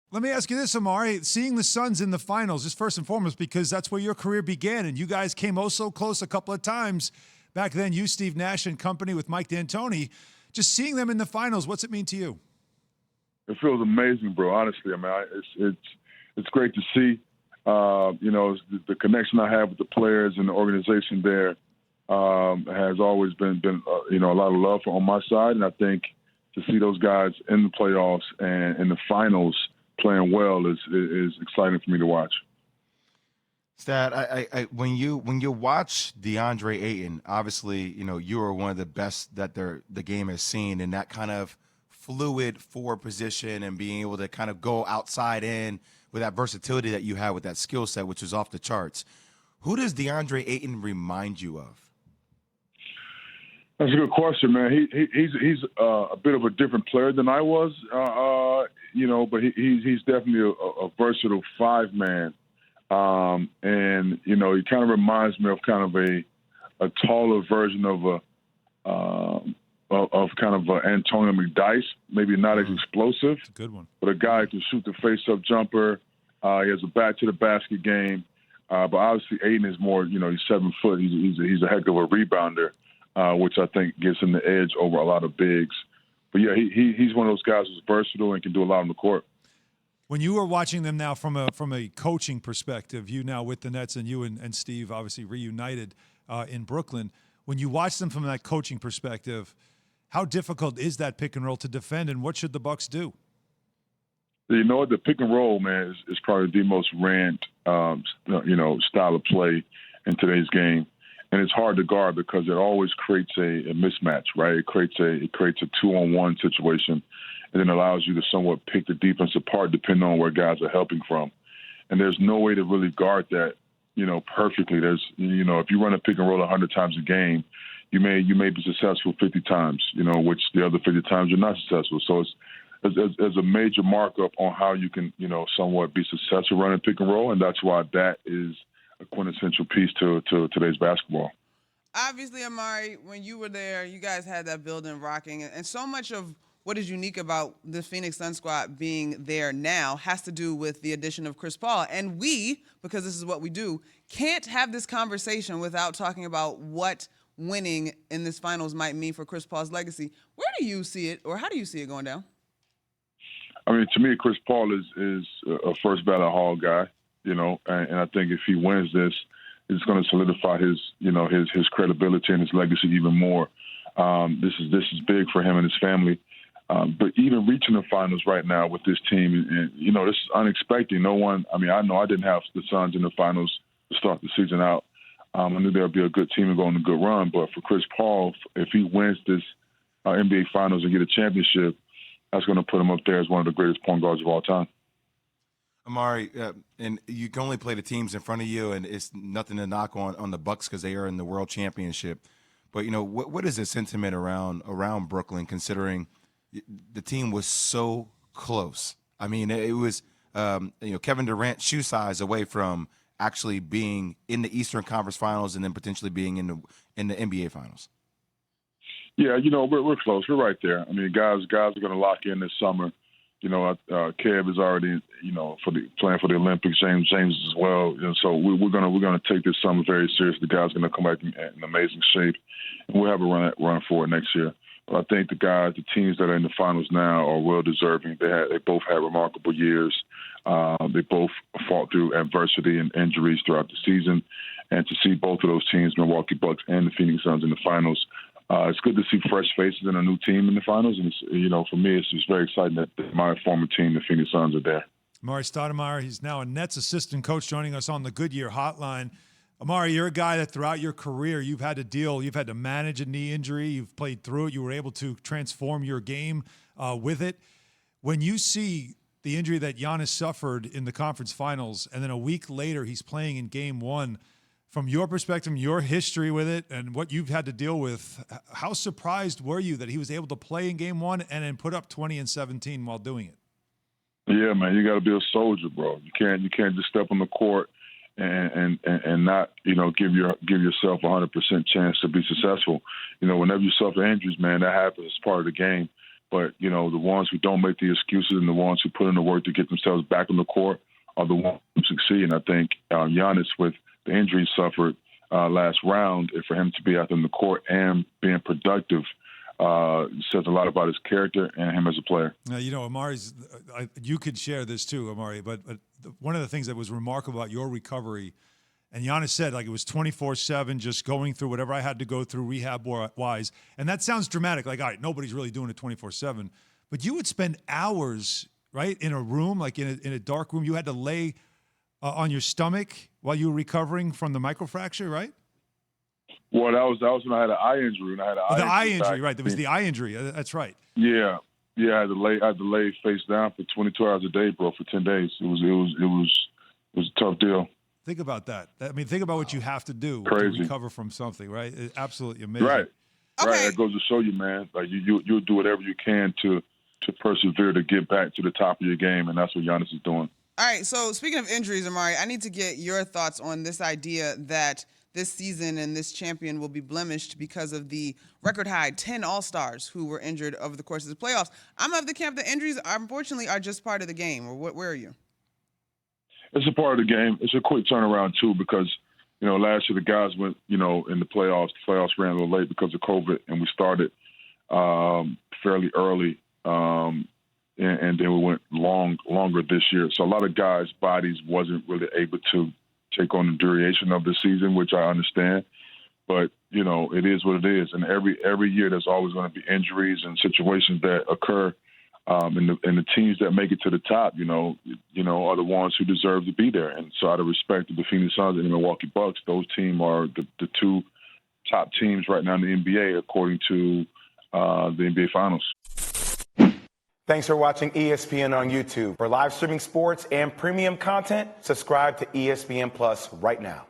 Let me ask you this, Amar'e. Seeing the Suns in the finals is first and foremost because that's where your career began, and you guys came oh so close a couple of times. Back then, you, Steve Nash, and company with Mike D'Antoni. Just seeing them in the finals, what's it mean to you? It feels amazing, bro. Honestly, I mean, it's great to see. The connection I have with the players and the organization there has always been a lot of love on my side, and I think to see those guys in the playoffs and in the finals playing well is exciting for me to watch. Stat, when you watch Deandre Ayton, obviously, you are one of the best that the game has seen, and that kind of fluid forward position and being able to kind of go outside in with that versatility that you have with that skill set, which is off the charts. Who does Deandre Ayton remind you of? That's a good question, man. He's a bit of a different player than I was, but he's definitely a versatile five-man. He kind of reminds me of kind of a taller version of kind of Antonio McDyess, maybe not as explosive. That's a good one. But a guy who can shoot the face-up jumper. He has a back-to-the-basket game. But obviously Ayton is more, he's 7 foot. He's a heck of a rebounder, which I think gives him the edge over a lot of bigs. But, yeah, he's one of those guys who's versatile and can do a lot on the court. When you were watching them now from a coaching perspective, you now with the Nets and you and Steve obviously reunited in Brooklyn, when you watch them from that coaching perspective, how difficult is that pick and roll to defend, and what should the Bucks do? You know what? The pick and roll, man, is probably the most ran, style of play in today's game. And it's hard to guard because it always creates a mismatch, right? It creates a 2-on-1 situation, and then allows you to somewhat pick the defense apart depending on where guys are helping from. And there's no way to really guard that, perfectly. There's, if you run a pick and roll 100 times a game, you may be successful 50 times, which the other 50 times you're not successful. So it's a major markup on how you can, somewhat be successful running pick and roll, and that's why that is a quintessential piece to today's basketball. Obviously, Amar'e, when you were there, you guys had that building rocking, and so much of what is unique about the Phoenix Sun squad being there now has to do with the addition of Chris Paul. And we, because this is what we do, can't have this conversation without talking about what winning in this finals might mean for Chris Paul's legacy. Where do you see it, or how do you see it going down? I mean, to me, Chris Paul is a first ballot Hall guy, and I think if he wins this, it's going to solidify his credibility and his legacy even more. This is big for him and his family. But even reaching the finals right now with this team, and this is unexpected. I know I didn't have the Suns in the finals to start the season out. I knew there would be a good team and go on a good run. But for Chris Paul, if he wins this NBA Finals and get a championship, that's going to put him up there as one of the greatest point guards of all time. Amar'e, and you can only play the teams in front of you, and it's nothing to knock on the Bucks because they are in the World Championship. But what is the sentiment around Brooklyn, considering the team was so close? I mean, it was Kevin Durant shoe size away from actually being in the Eastern Conference Finals and then potentially being in the NBA Finals. Yeah, we're close. We're right there. I mean, guys are going to lock in this summer. Kev is already, playing for the Olympics. James as well. So we're gonna take this summer very seriously. The guys are gonna come back in amazing shape, and we'll have a run for it next year. But I think the teams that are in the finals now are well deserving. They both had remarkable years. They both fought through adversity and injuries throughout the season, and to see both of those teams, Milwaukee Bucks and the Phoenix Suns, in the finals. It's good to see fresh faces and a new team in the finals. And, for me, it's just very exciting that my former team, the Phoenix Suns, are there. Amar'e Stoudemire, he's now a Nets assistant coach, joining us on the Goodyear Hotline. Amar'e, you're a guy that throughout your career you've had to manage a knee injury. You've played through it. You were able to transform your game with it. When you see the injury that Giannis suffered in the conference finals, and then a week later he's playing in Game 1, from your perspective, your history with it, and what you've had to deal with, how surprised were you that he was able to play in Game 1 and then put up 20 and 17 while doing it? Yeah, man, you got to be a soldier, bro. You can't just step on the court and not give yourself 100% chance to be successful. Whenever you suffer injuries, man, that happens. It's part of the game. But, you know, the ones who don't make the excuses and the ones who put in the work to get themselves back on the court are the ones who succeed. And I think Giannis, with the injuries suffered last round, and for him to be out in the court and being productive says a lot about his character and him as a player. You know, you could share this too, Amar'e, but one of the things that was remarkable about your recovery, and Giannis said, like, it was 24/7, just going through whatever I had to go through rehab-wise. And that sounds dramatic, like, all right, nobody's really doing it 24/7. But you would spend hours, right, in a room, like in a dark room. You had to lay on your stomach while you were recovering from the microfracture, right? Well, that was when I had an eye injury. And I had the eye injury, right? There was the eye injury. That's right. Yeah. I had to lay face down for 22 hours a day, bro, for 10 days. It was a tough deal. Think about that. I mean, think about what you have to do to recover from something, right? It's absolutely amazing. Right. Okay. Right. That goes to show you, man. Like you'll do whatever you can to persevere to get back to the top of your game, and that's what Giannis is doing. All right. So speaking of injuries, Amar'e, I need to get your thoughts on this idea that this season and this champion will be blemished because of the record high 10 All-Stars who were injured over the course of the playoffs. I'm of the camp that injuries, unfortunately, are just part of the game. Or where are you? It's a part of the game. It's a quick turnaround too, because last year the guys went in the playoffs. The playoffs ran a little late because of COVID, and we started fairly early, and then we went longer this year. So a lot of guys' bodies wasn't really able to take on the duration of the season, which I understand. But it is what it is, and every year there's always going to be injuries and situations that occur. And the teams that make it to the top, are the ones who deserve to be there. And so out of respect to the Phoenix Suns and the Milwaukee Bucks, those teams are the two top teams right now in the NBA, according to the NBA Finals. Thanks for watching ESPN on YouTube. For live streaming sports and premium content, subscribe to ESPN Plus right now.